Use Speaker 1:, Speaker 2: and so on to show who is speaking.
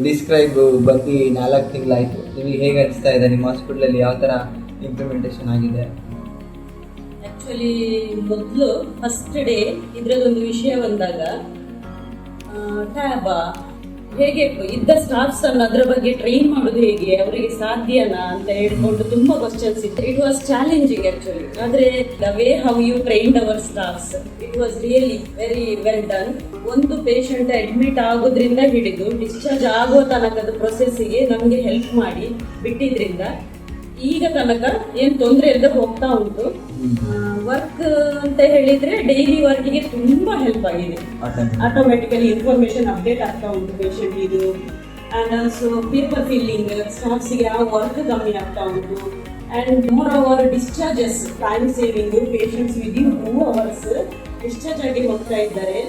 Speaker 1: Describe ಬಗ್ಗೆ 4 ತಿಂಗಳಾಯಿತು. ನಿಮಗೆ ಹೇಗೆ ಅನಿಸ್ತಾ ಇದೆ ನಿಮ್ಮ ಹಾಸ್ಪಿಟ್ಲಲ್ಲಿ ಯಾವ ಥರ ಇಂಪ್ಲಿಮೆಂಟೇಷನ್ ಆಗಿದೆ?
Speaker 2: ಆ್ಯಕ್ಚುಲಿ ಮೊದಲು ಫಸ್ಟ್ ಡೇ ಇದರದೊಂದು ವಿಷಯ ಬಂದಾಗ ಟ್ಯಾಬ ಹೇಗೆ ಇದ್ದ ಸ್ಟಾಫ್ಸ್ ಅನ್ನು ಅದರ ಬಗ್ಗೆ ಟ್ರೈನ್ ಮಾಡೋದು ಹೇಗೆ, ಅವರಿಗೆ ಸಾಧ್ಯನಾ ಅಂತ ಹೇಳ್ಕೊಂಡು ತುಂಬಾ ಕ್ವಶನ್ಸ್ ಇತ್ತು. It was challenging actually. ಆದರೆ the way how you trained our staffs, it was really very well done. ಒಂದು ಪೇಷಂಟ್ ಅಡ್ಮಿಟ್ ಆಗೋದ್ರಿಂದ ಹಿಡಿದು ಡಿಸ್ಚಾರ್ಜ್ ಆಗೋ ತನಕದ ಪ್ರೊಸೆಸ್ಸಿಗೆ ನಮಗೆ ಹೆಲ್ಪ್ ಮಾಡಿ ಬಿಟ್ಟಿದ್ರಿಂದ ಈಗ ತನಕ ಏನು ತೊಂದರೆ ಇಲ್ಲದೆ ಹೋಗ್ತಾ ಉಂಟು. ವರ್ಕ್ ಅಂತ ಹೇಳಿದ್ರೆ ಡೈಲಿ ವರ್ಕಿಗೆ ತುಂಬಾ ಹೆಲ್ಪ್ ಆಗಿದೆ. ಆಟೋಮೆಟಿಕಲಿ ಇನ್ಫಾರ್ಮೇಶನ್ ಅಪ್ಡೇಟ್ ಆಗ್ತಾ ಉಂಟು ಪೇಷಂಟ್ ಇದು. ಆ್ಯಂಡ್ ಆಲ್ಸೋ ಪೇಪರ್ ಫಿಲ್ಲಿಂಗ್ ಸ್ಟಾಫ್ಸಿಗೆ ಆ ವರ್ಕ್ ಕಮ್ಮಿ ಆಗ್ತಾ ಉಂಟು. And more over discharges time saving, patients within 2 hours discharge ಆಗಿ ಹೋಗ್ತಾ ಇದ್ದಾರೆ.